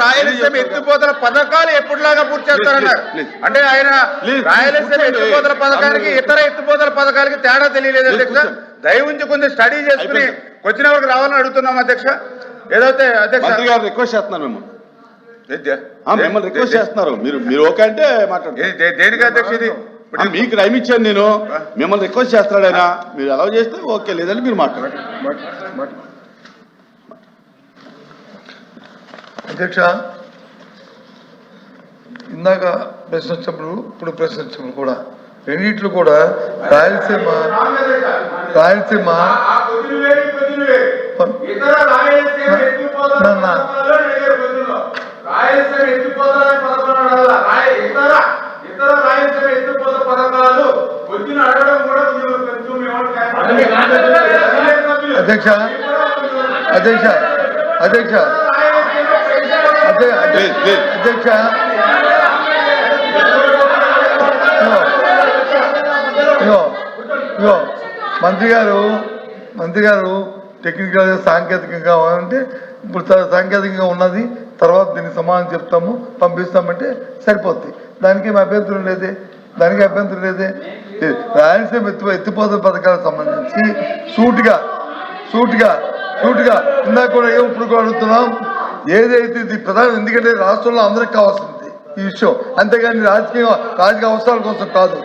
రాయలసీమ ఎత్తిపోతల పథకాలు ఎప్పుడులాగా పూర్తి చేస్తారన్నారు. అంటే ఆయన రాయలసీమ ఎత్తిపోతల పథకానికి ఇతర ఎత్తిపోతల పథకాలకి తేడా తెలియలేదు అధ్యక్ష. దయవుంచి కొంచెం స్టడీ చేసుకుని వచ్చిన వరకు రావాలని అడుగుతున్నాం అధ్యక్ష. ఏదైతే అధ్యక్ష రిక్వెస్ట్ చేస్తున్నారు మిమ్మల్ని రిక్వెస్ట్ చేస్తున్నారు. మీరు ఓకే అంటే మాట్లాడండి. దేనికి అధ్యక్ష? ఇది మీకు టైం ఇచ్చాను నేను, మిమ్మల్ని రిక్వెస్ట్ చేస్తున్నాడు ఆయన. మీరు అలౌ చేస్తే ఓకే, లేదంటే మీరు మాట్లాడండి. అధ్యక్ష, ఇందాక ప్రశ్న వచ్చినప్పుడు ఇప్పుడు ప్రశ్న వచ్చినప్పుడు కూడా రెండిట్లు కూడా రాయలసీమ అధ్యక్ష అధ్యక్ష అధ్యక్ష అధ్యక్ష మంత్రి గారు టెక్నికల్ సాంకేతికంగా అంటే ఇప్పుడు సాంకేతికంగా ఉన్నది, తర్వాత దీనికి సమాధానం చెప్తాము పంపిస్తామంటే సరిపోద్ది. దానికి అభ్యంతరం లేదే, రాయలసీమ ఎత్తిపోతల పథకాలకు సంబంధించి సూటిగా ఇందాక కూడా ఇప్పుడు కూడా అడుగుతున్నాం. ఏదైతే ఇది ప్రధానం, ఎందుకంటే రాష్ట్రంలో అందరికి కావాల్సింది ఈ విషయం, అంతేగాని రాజకీయ అవసరాల కోసం కాదు.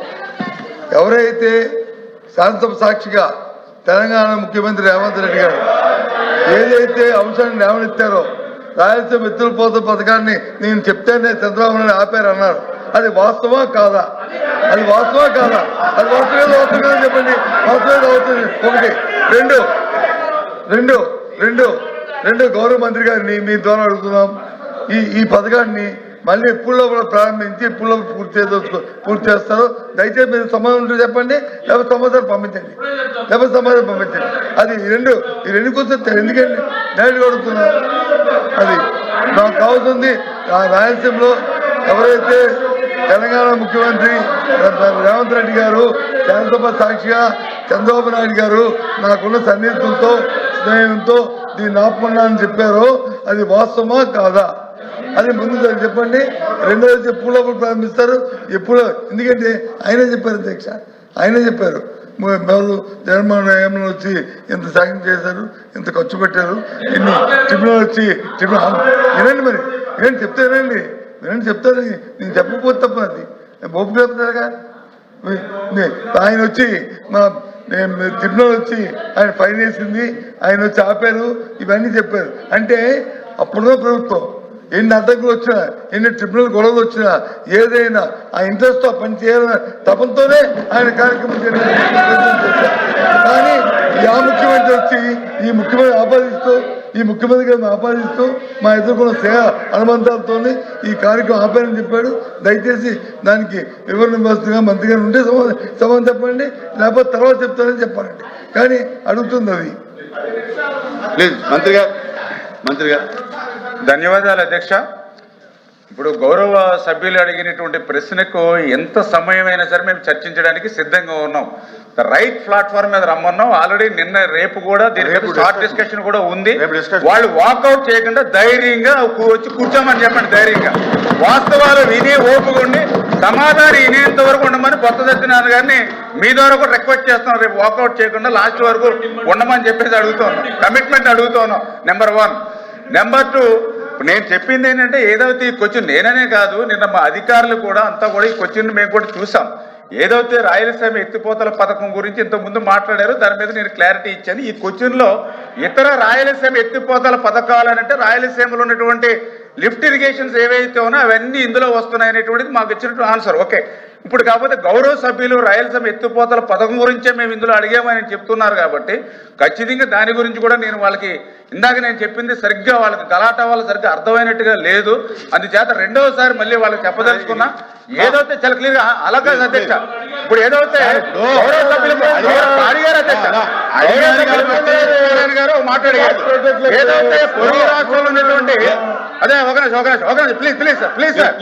ఎవరైతే శాసనసభ సాక్షిగా తెలంగాణ ముఖ్యమంత్రి రేవంత్ రెడ్డి గారు ఏదైతే అంశాన్ని లేవనెత్తారో, రాయలసీమ ఎత్తిపోతల పథకాన్ని నేను చెప్తేనే చంద్రబాబు నాయుడు ఆపారన్నారు. అది వాస్తవా కాదా? అది వాస్తవమే చెప్పండి. వాస్తవం అవుతుంది. ఒకటి. రెండు గౌరవ మంత్రి గారిని మీ ద్వారా అడుగుతున్నాం, ఈ పథకాన్ని మళ్ళీ ఎప్పుడులో ప్రారంభించి ఎప్పుడులో పూర్తి చేస్తారో దయచేసి మీరు సమాధానం ఉంటే చెప్పండి, లేకపోతే సమాధానం పంపించండి. అది ఈ రెండు కోసం ఎందుకండి డైరెక్ట్గా అడుగుతున్నాం. అది నాకు కావాల్సింది. రాయలసీమలో ఎవరైతే తెలంగాణ ముఖ్యమంత్రి రేవంత్ రెడ్డి గారు శాసనసభ సాక్షిగా చంద్రబాబు నాయుడు గారు నాకున్న సన్నిహితులతో స్నేహంతో దీన్ని ఆపమన్నా అని చెప్పారో అది వాస్తవమా కాదా? అది ముందు చెప్పండి. రెండోది ఎప్పుడు ప్రారంభిస్తారు, ఎప్పుడు? ఎందుకంటే ఆయనే చెప్పారు అధ్యక్ష, ఆయనే చెప్పారు. ఎవరు జగన్మోహన్ ఏమన్నా వచ్చి ఎంత సాయం చేశారు, ఎంత ఖర్చు పెట్టారు, ఇన్ని ట్రిబ్యునల్ వచ్చి వినండి, మరి వినండి, చెప్తాను. నేను చెప్పకపోతే తప్ప అది ఓపిక చెప్తారుగా. ఆయన వచ్చి ట్రిబ్యునల్ వచ్చి ఆయన ఫైన్ వేసింది, ఆయన వచ్చి ఆపారు, ఇవన్నీ చెప్పారు. అంటే అప్పుడున్న ప్రభుత్వం ఎన్ని అడ్డంకులు వచ్చినా, ఎన్ని ట్రిబ్యునల్ గొడవలు వచ్చినా, ఏదైనా ఆ ఇంట్రెస్ట్తో పని చేయాలన్న తపంతోనే ఆయన కార్యక్రమం చేయాలి. కానీ ముఖ్యమంత్రి వచ్చి ఈ ముఖ్యమంత్రి గారిని ఆపాదిస్తూ మా ఎదుర్కొన్న సేవ అనుబంధాలతో ఈ కార్యక్రమం ఆపారని చెప్పాడు. దయచేసి దానికి వివరణ వ్యవస్థగా మంత్రి గారు ఉంటే సమాధానం చెప్పండి, లేకపోతే తర్వాత చెప్తారని చెప్పాలండి. కానీ అడుగుతుంది అది లేదు. మంత్రి గారు ధన్యవాదాలు అధ్యక్ష. ఇప్పుడు గౌరవ సభ్యులు అడిగినటువంటి ప్రశ్నకు ఎంత సమయమైనా సరే మేము చర్చించడానికి సిద్ధంగా ఉన్నాం. రైట్ ప్లాట్ఫామ్ మీద రమ్మన్నాం. ఆల్రెడీ రేపు కూడా దీని మీద షార్ట్ డిస్కషన్ కూడా ఉంది. వాళ్ళు వాకౌట్ చేయకుండా ధైర్యంగా వచ్చి కూర్చోమని చెప్పండి. ధైర్యంగా వాస్తవాలు విని ఓపుకుండి సమాధానం వినేంత వరకు ఉండమని కొత్త సత్యనారాయణ గారిని మీ ద్వారా కూడా రిక్వెస్ట్ చేస్తున్నాం. రేపు వాకౌట్ చేయకుండా లాస్ట్ వరకు ఉండమని చెప్పేసి అడుగుతున్నాం. కమిట్మెంట్ అడుగుతున్నాం. నెంబర్ 1. నెంబర్ 2, నేను చెప్పింది ఏంటంటే ఏదైతే ఈ క్వశ్చన్ నేననే కాదు, నిన్న మా అధికారులు కూడా అంతా కూడా ఈ క్వశ్చన్ మేము కూడా చూసాం. ఏదైతే రాయలసీమ ఎత్తిపోతల పథకం గురించి ఇంతకుముందు మాట్లాడారో దాని మీద నేను క్లారిటీ ఇచ్చాను. ఈ క్వశ్చన్లో ఇతర రాయలసీమ ఎత్తిపోతల పథకాలు అంటే రాయలసీమలో ఉన్నటువంటి లిఫ్ట్ ఇరిగేషన్స్ ఏవైతే ఉన్నా అవన్నీ ఇందులో వస్తున్నాయి అనేటువంటిది మాకు ఇచ్చినటువంటి ఆన్సర్. ఓకే. ఇప్పుడు కాకపోతే గౌరవ సభ్యులు రాయలసీమ ఎత్తిపోతల పథకం గురించే మేము ఇందులో అడిగామని చెప్తున్నారు కాబట్టి ఖచ్చితంగా దాని గురించి కూడా నేను వాళ్ళకి ఇందాక నేను చెప్పింది సరిగ్గా వాళ్ళకి గలాటా వాళ్ళు సరిగ్గా అర్థమైనట్టుగా లేదు. అందుచేత రెండవసారి మళ్ళీ వాళ్ళకి చెప్పదలుచుకున్నా. ఏదైతే చాలా క్లియర్గా అలాగే అధ్యక్ష, ఇప్పుడు ఏదైతే గౌరవ సభ్యులు గారు మాట్లాడారు, ఏదైతే పొరుగు రాష్ట్రంలో ఉన్నటువంటి అదే ఒక నిమిషం ప్లీజ్ సార్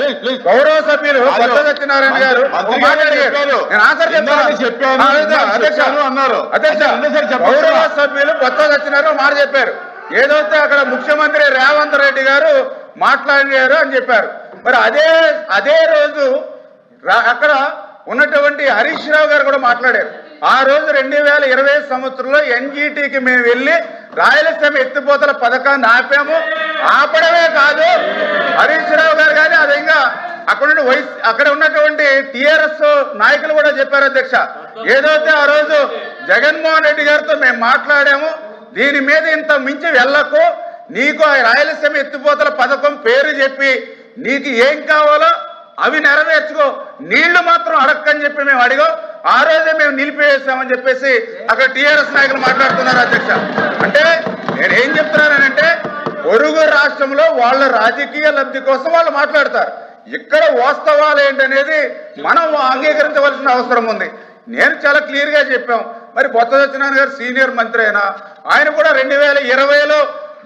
గౌరవ సభ్యులు కొత్త సత్యనారాయణ గారు మాట్లాడారు. నేను ఆన్సర్ చెప్పాను అధ్యక్ష. గౌరవ సభ్యులు కొత్త సత్యనారాయణ మాట చెప్పారు. ఏదైతే అక్కడ ముఖ్యమంత్రి రేవంత్ రెడ్డి గారు మాట్లాడారు అని చెప్పారు. మరి అదే రోజు అక్కడ ఉన్నటువంటి హరీష్ రావు గారు కూడా మాట్లాడారు. ఆ రోజు 2020 సంవత్సరంలో ఎన్జీటీకి మేము వెళ్ళి రాయలసీమ ఎత్తిపోతల పథకాన్ని ఆపాము. ఆపడమే కాదు, హరీష్ రావు గారు కానీ అది ఇంకా అక్కడ ఉన్నటువంటి టిఆర్ఎస్ నాయకులు కూడా చెప్పారు అధ్యక్ష, ఏదైతే ఆ రోజు జగన్మోహన్ రెడ్డి గారితో మేము మాట్లాడాము, దీని మీద ఇంత మించి వెళ్ళకు, నీకు ఆ రాయలసీమ ఎత్తిపోతల పథకం పేరు చెప్పి నీకు ఏం కావాలో అవి నెరవేర్చుకో, నీళ్లు మాత్రం అడక్కని చెప్పి మేము అడిగాం. ఆ రోజే మేము నిలిపివేసామని చెప్పేసి అక్కడ టిఆర్ఎస్ నాయకులు మాట్లాడుతున్నారు అధ్యక్ష. అంటే నేనేం చెప్తున్నానంటే పొరుగు రాష్ట్రంలో వాళ్ళ రాజకీయ లబ్ధి కోసం వాళ్ళు మాట్లాడతారు, ఇక్కడ వాస్తవాలు ఏంటనేది మనం అంగీకరించవలసిన అవసరం ఉంది. నేను చాలా క్లియర్ గా చెప్పాం. మరి బొత్స సత్యనారాయణ గారు సీనియర్ మంత్రి అయినా ఆయన కూడా 2020లో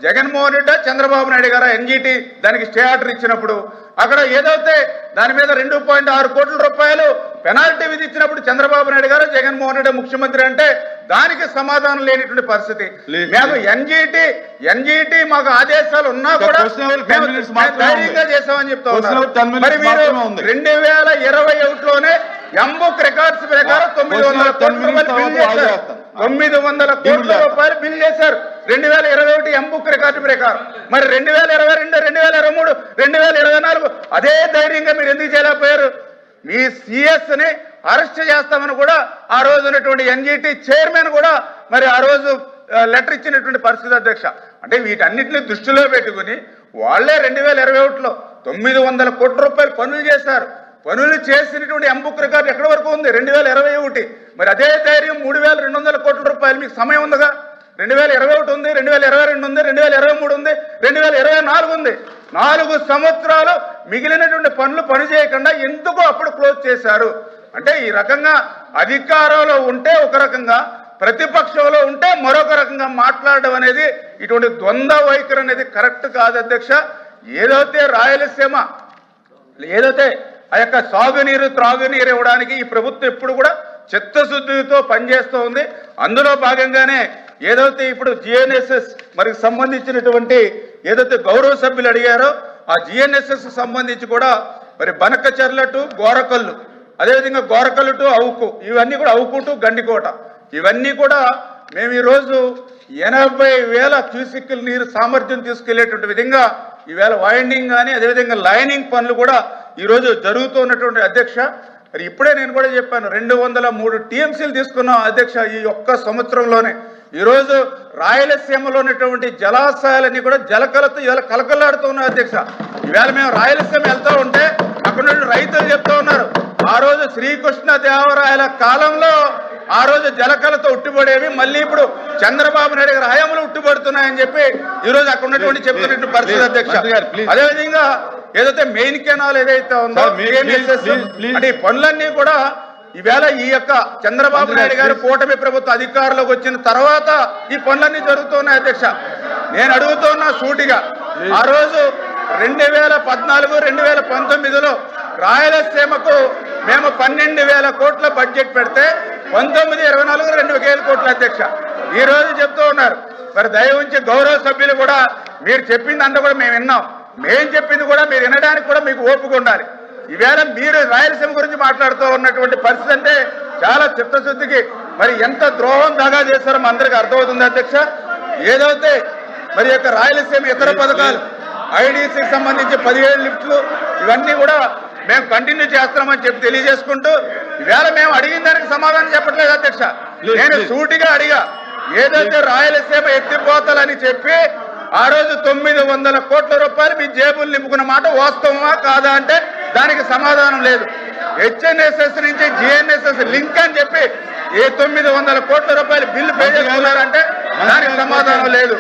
జగన్మోహన్ రెడ్డి చంద్రబాబు నాయుడు గారు ఎన్జీటీ దానికి స్టే ఆర్డర్ ఇచ్చినప్పుడు అక్కడ ఏదైతే దాని మీద 2.6 కోట్ల రూపాయలు పెనాల్టీ విధించినప్పుడు చంద్రబాబు నాయుడు గారు జగన్మోహన్ రెడ్డి ముఖ్యమంత్రి అంటే దానికి సమాధానం లేనిటువంటి పరిస్థితి. మేము ఎన్జీటీ మాకు ఆదేశాలు ఉన్నా కూడా ధైర్యంగా చేసామని చెప్తా ఉన్నారు. మరి మీరు 2021లోనే ఎంబుక్ రికార్డ్స్ ప్రకారం 900 కోట్ల రూపాయలు బిల్ చేశారు. 900 కోట్ల రూపాయలు బిల్ చేశారు 2021 ఎంబుక్ రికార్డు ప్రకారం. మరి 2022, 2023, 2024 అదే ధైర్యంగా మీరు ఎందుకు చేయలేకపోయారు? మీ సిఎస్ ని అరెస్ట్ చేస్తామని కూడా ఆ రోజు ఉన్నటువంటి ఎన్జీటీ చైర్మన్ కూడా మరి ఆ రోజు లెటర్ ఇచ్చినటువంటి పరిస్థితి అధ్యక్ష. అంటే వీటన్నిటిని దృష్టిలో పెట్టుకుని వాళ్లే 2021లో 900 కోట్ల రూపాయలు పనులు చేశారు. పనులు చేసినటువంటి ఎంబుక్ రికార్డు ఎక్కడి వరకు ఉంది? 2021. మరి అదే ధైర్యం 3200 కోట్ల రూపాయలు మీకు సమయం ఉందిగా. 2021 ఉంది, 2022 ఉంది, 2023 ఉంది, 2024 ఉంది. 4 సంవత్సరాలు మిగిలినటువంటి పని చేయకుండా ఎందుకు అప్పుడు క్లోజ్ చేశారు? అంటే ఈ రకంగా అధికారంలో ఉంటే ఒక రకంగా, ప్రతిపక్షంలో ఉంటే మరొక రకంగా మాట్లాడడం అనేది ఇటువంటి ద్వంద్వ వైఖరి అనేది కరెక్ట్ కాదు అధ్యక్ష. ఏదైతే రాయలసీమ ఏదైతే ఆ యొక్క సాగునీరు త్రాగునీరు ఇవ్వడానికి ఈ ప్రభుత్వం ఎప్పుడు కూడా చిత్తశుద్ధితో పనిచేస్తూ ఉంది. అందులో భాగంగానే ఏదైతే ఇప్పుడు జిఎన్ఎస్ఎస్ మరి సంబంధించినటువంటి ఏదైతే గౌరవ సభ్యులు అడిగారో ఆ జిఎన్ఎస్ఎస్ సంబంధించి కూడా మరి బనకచర్ల టు గోరకల్లు, అదేవిధంగా గోరకల్లు టు అవుకు, ఇవన్నీ కూడా అవుకు టు గండికోట, ఇవన్నీ కూడా మేము ఈరోజు 80,000 క్యూసిక్ల నీరు సామర్థ్యం తీసుకెళ్లేటువంటి విధంగా ఈవేళ వైండింగ్ కానీ అదేవిధంగా లైనింగ్ పనులు కూడా ఈరోజు జరుగుతున్నటువంటి అధ్యక్ష. మరి ఇప్పుడే నేను కూడా చెప్పాను 203 టీఎంసీలు తీసుకున్నాం అధ్యక్ష ఈ ఒక్క సంవత్సరంలోనే. ఈరోజు రాయలసీమలో ఉన్నటువంటి జలాశయాలన్నీ కూడా జలకలతో ఇవాళ కలకలాడుతున్నాయి అధ్యక్ష. ఈవేళ మేము రాయలసీమ వెళ్తూ ఉంటే అక్కడ నుండి రైతులు చెప్తూ ఉన్నారు, ఆ రోజు శ్రీకృష్ణదేవరాయల కాలంలో ఆ రోజు జలకలతో ఉట్టిపడేవి, మళ్ళీ ఇప్పుడు చంద్రబాబు నాయుడు గారి హయాంలో ఉట్టిపడుతున్నాయని చెప్పి ఈ రోజు అక్కడ ఉన్నటువంటి చెప్తున్నటువంటి పరిస్థితి అధ్యక్ష. అదేవిధంగా ఏదైతే మెయిన్ కెనాల్ ఏదైతే ఉందో అంటే ఈ పనులన్నీ కూడా ఈవేళ ఈ యొక్క చంద్రబాబు నాయుడు గారు కూటమి ప్రభుత్వ అధికారంలోకి వచ్చిన తర్వాత ఈ పనులన్నీ జరుగుతున్నాయి అధ్యక్ష. నేను అడుగుతున్నా సూటిగా, ఆ రోజు 2014, 2019లో రాయలసీమకు మేము 12,000 కోట్ల బడ్జెట్ పెడితే 19-24 2,000 కోట్ల అధ్యక్ష. ఈ రోజు చెప్తూ ఉన్నారు. మరి దయ ఉంచి గౌరవ సభ్యులు కూడా మీరు చెప్పింది అంతా కూడా మేము విన్నాం, మేం చెప్పింది కూడా మీరు వినడానికి కూడా మీకు ఓపిక ఉండాలి. ఈవేళ మీరు రాయలసీమ గురించి మాట్లాడుతూ ఉన్నటువంటి పరిస్థితి అంటే చాలా చిత్తశుద్ధికి మరి ఎంత ద్రోహం దాగా చేస్తారో అందరికీ అర్థమవుతుంది అధ్యక్ష. ఏదైతే మరి యొక్క రాయలసీమ ఇతర పథకాలు ఐడిసికి సంబంధించి 17 లిఫ్ట్లు ఇవన్నీ కూడా మేము కంటిన్యూ చేస్తామని చెప్పి తెలియజేసుకుంటూ ఈవేళ మేము అడిగిన దానికి సమాధానం చెప్పట్లేదు అధ్యక్ష. నేను సూటిగా అడిగా, ఏదైతే రాయలసీమ ఎత్తిపోతాలని చెప్పి ఆ రోజు 900 కోట్ల రూపాయలు మీ జేబులు నింపుకున్న మాట వాస్తవమా కాదా అంటే దానికి సమాధానం లేదు. హెచ్ఎన్ఎస్ఎస్ నుంచి జిఎన్ఎస్ఎస్ లింక్ అని చెప్పి 900 కోట్ల రూపాయలు బిల్లు పే చేసుకున్నారంటే దానికి సమాధానం లేదు.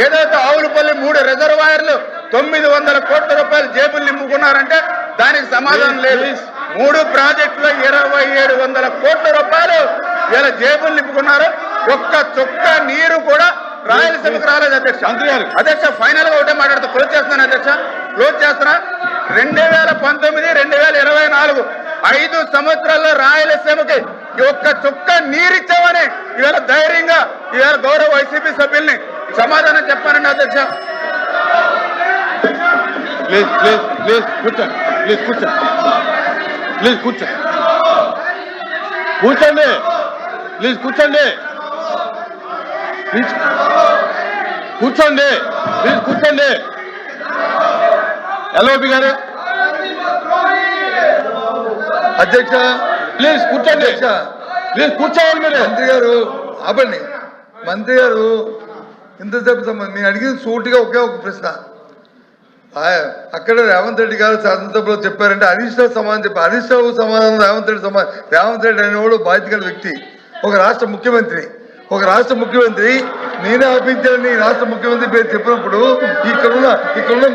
ఏదైతే ఆవులపల్లి 3 రిజర్వాయర్లు 900 కోట్ల రూపాయలు జేబులు నింపుకున్నారంటే దానికి సమాధానం లేదు. 3 ప్రాజెక్టులో 2,700 కోట్ల రూపాయలు వీళ్ళ జేబులు నింపుకున్నారు. ఒక్క చుక్క నీరు కూడా రాయలసీమకు రాలేదు అధ్యక్ష. అధ్యక్ష ఫైనల్ గా ఒకటే మాట్లాడుతూ క్లోజ్ చేస్తున్నాను అధ్యక్ష, క్లోజ్ చేస్తున్నా. 2019, 2024 5 సంవత్సరాల్లో రాయలసీమకి ఒక్క చుక్క నీరిచ్చామని ఇవాళ ధైర్యంగా ఇవాళ గౌరవ వైసీపీ సభ్యుల్ని సమాధానం చెప్పానండి అధ్యక్ష. ప్లీజ్ కూర్చోండి. ప్లీజ్ కూర్చోండి. ప్లీజ్ కూర్చోండి. కూర్చోండి. ప్లీజ్ కూర్చోండి. ప్లీజ్ కూర్చోండి. ప్లీజ్ కూర్చోండి. ఎల్ఓపి గారు అధ్యక్ష ప్లీజ్ కూర్చోండి. అధ్యక్ష ప్లీజ్ కూర్చోవాలి మీరు. మంత్రి గారు ఆపండి. మంత్రి గారు ఇంతసేపు సంబంధం నేను అడిగింది సూటిగా ఒకే ఒక ప్రశ్న. అక్కడ రేవంత్ రెడ్డి గారు శాసనసభలో చెప్పారంటే హరీష్ రావు సమాధానం చెప్పారు. హరీష్ రావు సమాధానం రేవంత్ రెడ్డి సమాధానం. రేవంత్ రెడ్డి అనేవాడు బాధ్యత గల వ్యక్తి, ఒక రాష్ట్ర ముఖ్యమంత్రి. నేనే ఆపించాలని రాష్ట్ర ముఖ్యమంత్రి పేరు చెప్పినప్పుడు ఇక్కడున్న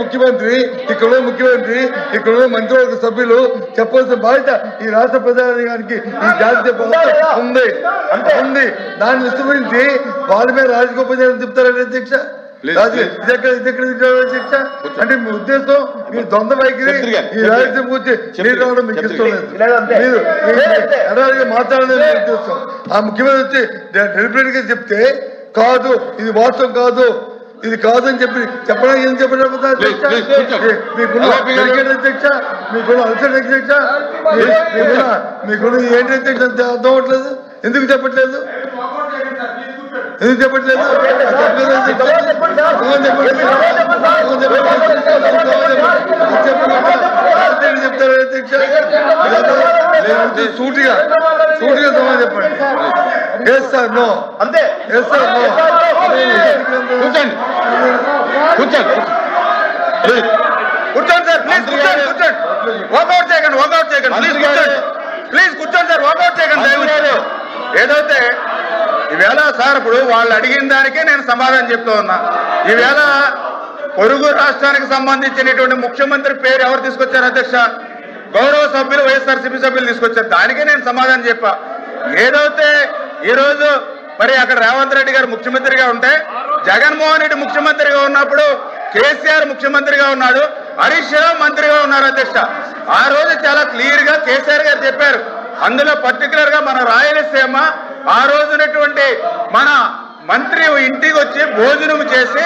ముఖ్యమంత్రి ఇక్కడున్న మంత్రివర్గ సభ్యులు చెప్పాల్సిన బాధ్యత ఈ రాష్ట్ర ప్రజానికానికి ఈ జాతీయ ఉంది. దాన్ని విస్తరించి వాళ్ళ మీద రాజగోపాల్ చెప్తారంటే అధ్యక్ష. అధ్యక్ష అంటే మీ ఉద్దేశం మీ ద్వంద్వ వైఖరి ఈ రాజ్యం గురించి నీరు రావడం మీకు ఇష్టం లేదు. మీరు ఎడారిగా మాట్లాడలేదు ఉద్దేశం. ఆ ముఖ్యమంత్రి వచ్చి డెలిబరేట్ గా చెప్తే కాదు ఇది వాస్తవం కాదు ఇది కాదని చెప్పి చెప్పడానికి ఏం చెప్పడం మీకున్న అధ్యక్ష మీకున్న అలసట అధ్యక్ష మీకున్న ఏంటి అధ్యక్ష అర్థం అవ్వట్లేదు. ఎందుకు చెప్పట్లేదు చెప్తారు అధ్యక్ష. సూటిగా సమాధానం చెప్పండి. ఎస్ సార్ నో అంతే. Yes sir no. కూర్చోండి సార్. ప్లీజ్ కూర్చోండి. వాకౌట్ చేయకండి. ప్లీజ్ కూర్చోండి సార్. వాకౌట్ చేయకండి. ఏదైతే ఈవేళ సార్ ఇప్పుడు వాళ్ళు అడిగిన దానికే నేను సమాధానం చెప్తూ ఉన్నా. ఈవేళ పొరుగు రాష్ట్రానికి సంబంధించినటువంటి ముఖ్యమంత్రి పేరు ఎవరు తీసుకొచ్చారు అధ్యక్ష? గౌరవ సభ్యులు వైఎస్ఆర్సీపీ సభ్యులు తీసుకొచ్చారు. దానికే నేను సమాధానం చెప్పా. ఏదైతే ఈరోజు మరి అక్కడ రేవంత్ రెడ్డి గారు ముఖ్యమంత్రిగా ఉంటే, జగన్మోహన్ రెడ్డి ముఖ్యమంత్రిగా ఉన్నప్పుడు కేసీఆర్ ముఖ్యమంత్రిగా ఉన్నాడు, హరీష్ రావు మంత్రిగా ఉన్నారు అధ్యక్ష. ఆ రోజు చాలా క్లియర్ గా కేసీఆర్ గారు చెప్పారు. అందులో పర్టికులర్ గా మన రాయలసీమ ఆ రోజునటువంటి మన మంత్రి ఇంటికి వచ్చి భోజనం చేసి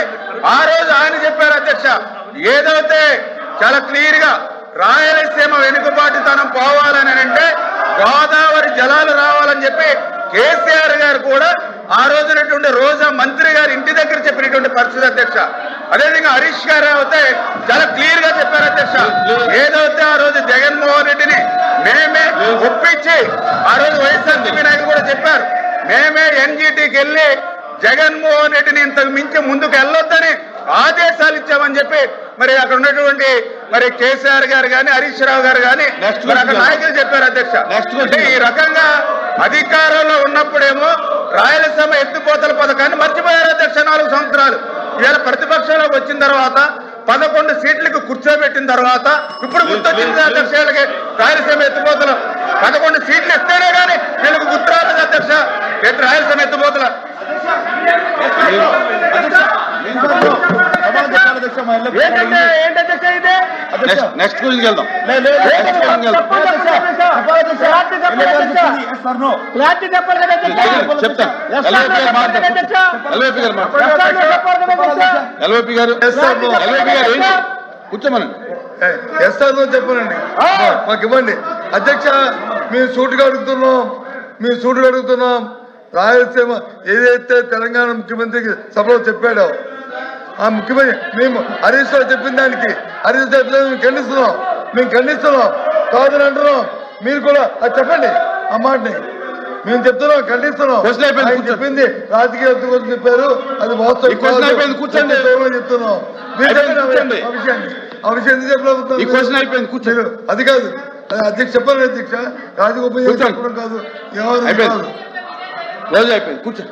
ఆ రోజు ఆయన చెప్పారు అధ్యక్ష. ఏదైతే చాలా క్లియర్ గా రాయలసీమ వెనుకబాటుతనం పోవాలని అంటే గోదావరి జలాలు రావాలని చెప్పి కేసీఆర్ గారు కూడా ఆ రోజునటువంటి రోజా మంత్రి గారి ఇంటి దగ్గర చెప్పినటువంటి పరిస్థితి అధ్యక్ష. అదేవిధంగా హరీష్ గారు అయితే చాలా క్లియర్ గా చెప్పారు అధ్యక్ష. ఏదైతే ఆ రోజు జగన్మోహన్ రెడ్డిని మేమే ఒప్పించి ఆ రోజు వైఎస్ఆర్సీపీ నాయకులు కూడా చెప్పారు, మేమే ఎన్జీటీకి వెళ్ళి జగన్మోహన్ రెడ్డిని ఇంతకు మించి ముందుకు వెళ్ళొద్దని ఆదేశాలు ఇచ్చామని చెప్పి మరి అక్కడ ఉన్నటువంటి మరి కేసీఆర్ గారు కానీ హరీష్ రావు గారు కానీ అక్కడ నాయకులు చెప్పారు అధ్యక్ష. అంటే ఈ రకంగా అధికారంలో ఉన్నప్పుడేమో రాయలసీమ ఎత్తిపోతల పథకాన్ని మర్చిపోయారు అధ్యక్ష 4 సంవత్సరాలు. ఇవాళ ప్రతిపక్షంలోకి వచ్చిన తర్వాత 11 సీట్లకు కూర్చోబెట్టిన తర్వాత ఇప్పుడు గుర్తొచ్చింది అధ్యక్ష. వీళ్ళకి రాయలసీమ ఎత్తిపోతలు 11 సీట్లు ఇస్తేనే కానీ వీళ్ళకి గుర్తు రాలేదు అధ్యక్ష. రాయలసీమ ఎత్తిపోతల నెక్స్ట్ గురించి వెళ్దాం. ఎల్ఓపి గారు కూర్చోమనండి. ఎస్ సార్ చెప్పనండి, మాకు ఇవ్వండి అధ్యక్ష. మేము సూటుగా అడుగుతున్నాం. రాయలసీమ ఏదైతే తెలంగాణ ముఖ్యమంత్రికి సభలో చెప్పాడో ఆ ముఖ్యమంత్రి మేము హరీష్ రావు చెప్పిన దానికి హరీష్ రావు మేము ఖండిస్తున్నాం కాదని అంటున్నాం. మీరు కూడా అది చెప్పండి. ఆ మాటని మేము చెప్తున్నాం, ఖండిస్తున్నాం. చెప్పింది రాజకీయ కోసం చెప్పారు, అది వాస్తవం చెప్తున్నాం. ఆ విషయం ఎందుకు చెప్పలేదు? అది కాదు అధ్యక్ష చెప్పాలి అధ్యక్ష. రాజగోపాల్ చెప్పడం కాదు, రోజు అయిపోయింది. కూర్చో.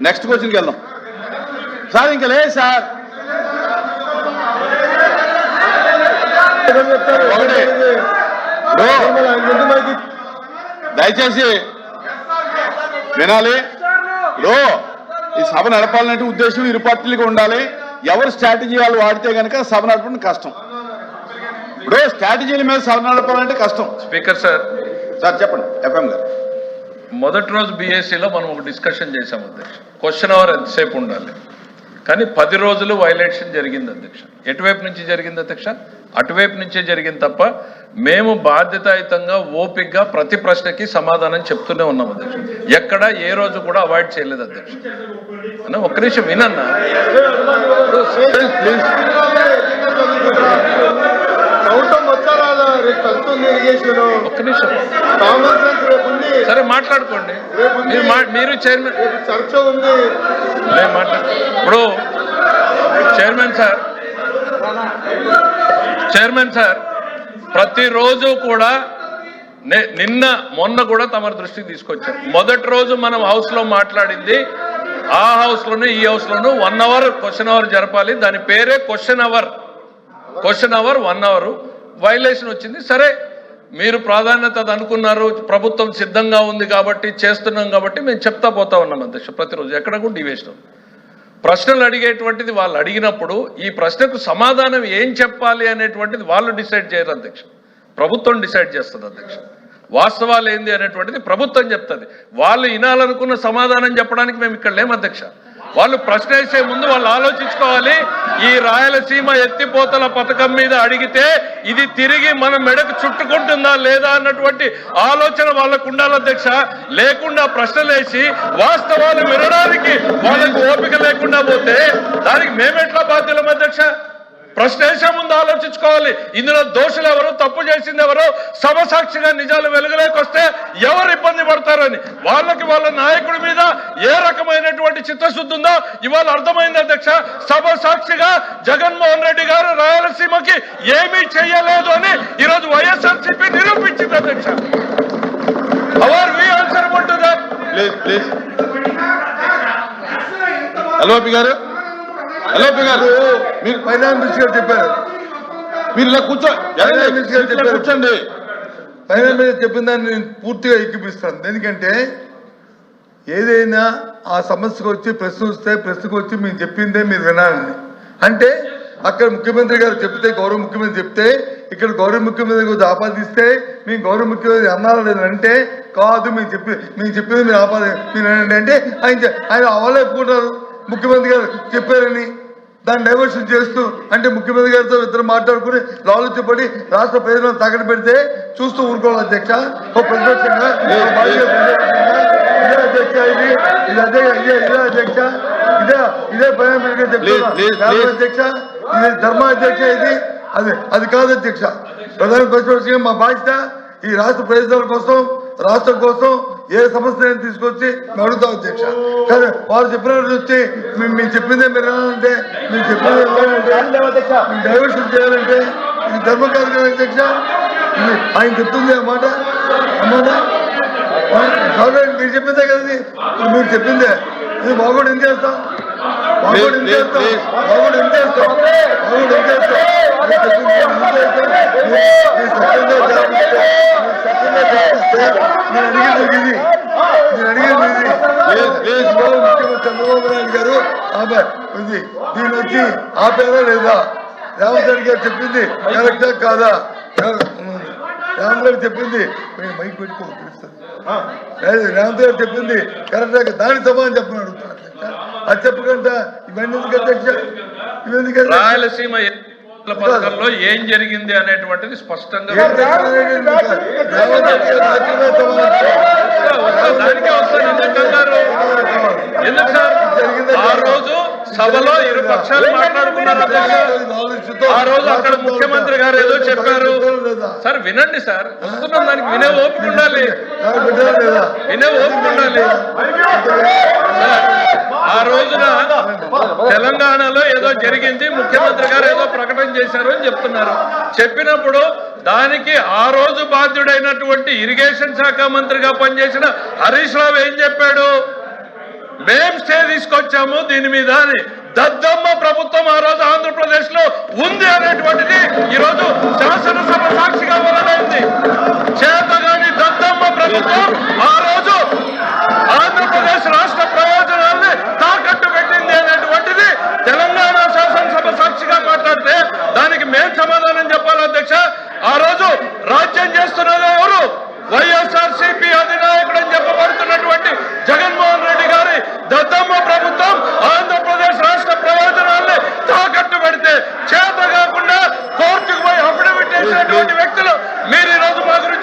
నెక్స్ట్ క్వశ్చన్కి వెళ్దాం సార్. ఇంకా లేదు సార్. దయచేసి వినాలి. ఈ సభ నడపాలంటే ఉద్దేశం ఇరు పార్టీలకు ఉండాలి. ఎవరు స్ట్రాటజీ వాళ్ళు వాడితే కనుక సభ నడపడం కష్టం. ఇప్పుడు స్ట్రాటజీల మీద సభ నడపాలంటే కష్టం. స్పీకర్ సార్ చెప్పండి. ఎఫ్ఎం గారు మొదటి రోజు బీఎస్సీలో మనం ఒక డిస్కషన్ చేసాం అధ్యక్ష. క్వశ్చన్ అవర్ ఎంతసేపు ఉండాలి? కానీ 10 రోజులు వైలేషన్ జరిగింది అధ్యక్ష. ఎటువైపు నుంచి జరిగింది అధ్యక్ష? అటువైపు నుంచే జరిగింది తప్ప మేము బాధ్యతాయుతంగా ఓపికగా ప్రతి ప్రశ్నకి సమాధానం చెప్తూనే ఉన్నాం అధ్యక్ష. ఎక్కడ ఏ రోజు కూడా అవాయిడ్ చేయలేదు అధ్యక్ష. అన్న ఒక్క నిమిషం వినన్నా. ఒక్క నిమిషం సరే మాట్లాడుకోండి. మీరు చైర్మన్ చర్చ ఉంది ఇప్పుడు చైర్మన్ సార్ ప్రతిరోజు కూడా నిన్న మొన్న కూడా తమ దృష్టికి తీసుకొచ్చారు. మొదటి రోజు మనం హౌస్ లో మాట్లాడింది ఆ హౌస్ లోను ఈ హౌస్ లోను 1 అవర్ క్వశ్చన్ అవర్ జరపాలి. దాని పేరే క్వశ్చన్ అవర్ 1 అవర్ వైలేషన్ వచ్చింది. సరే మీరు ప్రాధాన్యత అనుకున్నారు, ప్రభుత్వం సిద్ధంగా ఉంది కాబట్టి చేస్తున్నాం కాబట్టి మేము చెప్తా పోతా ఉన్నాం అధ్యక్ష. ప్రతిరోజు ఎక్కడ కూడా డివేషన్ ప్రశ్నలు అడిగేటువంటిది వాళ్ళు అడిగినప్పుడు ఈ ప్రశ్నకు సమాధానం ఏం చెప్పాలి అనేటువంటిది వాళ్ళు డిసైడ్ చేయరు అధ్యక్ష, ప్రభుత్వం డిసైడ్ చేస్తుంది అధ్యక్ష. వాస్తవాలు ఏంది అనేటువంటిది ప్రభుత్వం చెప్తుంది. వాళ్ళు వినాలనుకున్న సమాధానం చెప్పడానికి మేము ఇక్కడ లేము అధ్యక్ష. వాళ్ళు ప్రశ్న వేసే ముందు వాళ్ళు ఆలోచించుకోవాలి. ఈ రాయలసీమ ఎత్తిపోతల పథకం మీద అడిగితే ఇది తిరిగి మన మెడకు చుట్టుకుంటుందా లేదా అన్నటువంటి ఆలోచన వాళ్ళకు ఉండాలి అధ్యక్ష. లేకుండా ప్రశ్నలు వేసి వాస్తవాలు వినడానికి వాళ్ళకు ఓపిక లేకుండా పోతే దానికి మేమెట్లా బాధ్యులం అధ్యక్ష? ప్రశ్న వేసే ముందు ఆలోచించుకోవాలి. ఇందులో దోషులు ఎవరు, తప్పు చేసింది ఎవరు, సమసాక్షిగా నిజాలు వెలుగులోకి వస్తే ఎవరు ఇబ్బంది పడతారని వాళ్ళకి వాళ్ళ నాయకుడి మీద ఏ రకమైనటువంటి చిత్తశుద్ధి ఉందో ఇవాళ అర్థమైంది అధ్యక్ష. సభ సాక్షిగా జగన్మోహన్ రెడ్డి గారు రాయలసీమకి ఏమీ చేయలేదు అని ఈరోజు వైఎస్ఆర్సీపీ నిరూపించింది అధ్యక్ష. మీరు ఫైనాన్స్ మినిస్టర్ గారు చెప్పారు, మీరు ఇలా కూర్చోండి. ఫైనాన్స్ మినిస్టర్ చెప్పిన దాన్ని నేను పూర్తిగా ఎక్కిపిస్తాను. ఎందుకంటే ఏదైనా ఆ సమస్యకు వచ్చి ప్రశ్న వస్తే ప్రశ్నకు వచ్చి మేము చెప్పిందే మీరు వినాలని అంటే అక్కడ ముఖ్యమంత్రి గారు చెప్తే, గౌరవ ముఖ్యమంత్రి చెప్తే ఇక్కడ గౌరవ ముఖ్యమంత్రి గురించి ఆపాదిస్తే మేము గౌరవ ముఖ్యమంత్రి అన్నారా లేదంటే కాదు మేము చెప్పింది మీరు మీరు అంటే ఆయన అవలే ఒప్పుకుంటారు ముఖ్యమంత్రి గారు చెప్పారని. దాన్ని డైవర్షన్ చేస్తూ అంటే ముఖ్యమంత్రి గారితో ఇద్దరు మాట్లాడుకుని లాలుచిపడి రాష్ట్ర ప్రజలను తగడ పెడితే చూస్తూ ఊరుకోవాలి అధ్యక్ష. ఓ ప్రతిపక్షంగా ఇదే అధ్యక్ష, ఇదే అధ్యక్ష, ఇదే ప్రధానమంత్రి చెప్తున్నా అధ్యక్ష, ఇది ధర్మ అధ్యక్ష, ఇది అది కాదు అధ్యక్ష. ప్రధాన ప్రతిపక్షంగా మా బాధ్యత ఈ రాష్ట్ర ప్రయోజనాల కోసం, రాష్ట్రం కోసం ఏ సమస్యను తీసుకొచ్చి అడుగుతాం అధ్యక్ష. కానీ వాళ్ళు చెప్పినట్టు వచ్చి మేము చెప్పిందే మీరు అంటే మేము చెప్పిందే డైవర్షన్ చేయాలంటే ఇది ధర్మం కాదు కదా అధ్యక్ష. ఆయన చెప్తుంది అన్నమాట మీరు చెప్పిందే కదా, మీరు చెప్పిందే. ఇది బాగోడు ఏం చేస్తాం, బాగోడు ఏం చేస్తాం, బాగోడు ఏం చేస్తాం, బాగోడు ఏం చేస్తాం. చంద్రబాబు నాయుడు గారు దీని వచ్చి ఆపేదా లేదా, రేవంత్ రెడ్డి గారు చెప్పింది కరెక్టా కాదా, రేవంత్ రెడ్డి చెప్పింది మైక్ పెట్టుకోవాలి, రేవంత్ గారు చెప్పింది కరెక్టా దానికి సమాధానం చెప్పని అడుగుతున్నారు. అది చెప్పకుండా ఇవన్నీ ఎందుకు అధ్యక్ష, ఇవన్నీ రాయలసీమ పథకంలో ఏం జరిగింది అనేటువంటిది స్పష్టంగా ఎందుకు సార్ ఆ రోజు సభలో ఇరు పక్షాలు మాట్లాడుకున్నారు. ఆ రోజు అక్కడ ముఖ్యమంత్రి గారు ఏదో చెప్పారు సార్, వినండి సార్, వస్తున్నాం దానికి వినే ఓపిక ఉండాలి, వినే ఓపిక ఉండాలి. ఆ రోజున తెలంగాణలో ఏదో జరిగింది, ముఖ్యమంత్రి గారు ఏదో ప్రకటన చేశారు అని చెప్తున్నారు. చెప్పినప్పుడు దానికి ఆ రోజు బాధ్యుడైనటువంటి ఇరిగేషన్ శాఖ మంత్రిగా పనిచేసిన హరీష్ రావు ఏం చెప్పాడు, మేం స్టే తీసుకొచ్చాము దీని మీద అని. దద్దమ్మ ప్రభుత్వం ఆ రోజు ఆంధ్రప్రదేశ్ లో ఉంది అనేటువంటిది ఈరోజు శాసనసభ సాక్షిగా వెల్లడైంది. చేతగాని దద్దమ్మ ప్రభుత్వం ఆ రోజు ఆంధ్రప్రదేశ్ రాష్ట్ర ప్రయోజనాల్ని తాకట్టు పెట్టింది అనేటువంటిది తెలంగాణ శాసనసభ సాక్షిగా మాట్లాడితే దానికి మేం సమాధానం చెప్పాలి అధ్యక్ష. ఆ రోజు రాజ్యం చేస్తున్నది ఎవరు? వైఎస్ఆర్సీపీ అధినాయకుడు అని చెప్పబడుతున్నటువంటి జగన్మోహన్ రెడ్డి గారి దద్దమ్మ ప్రభుత్వం ఆంధ్రప్రదేశ్ రాష్ట్ర మీరు ఈ రోజు మా గురించి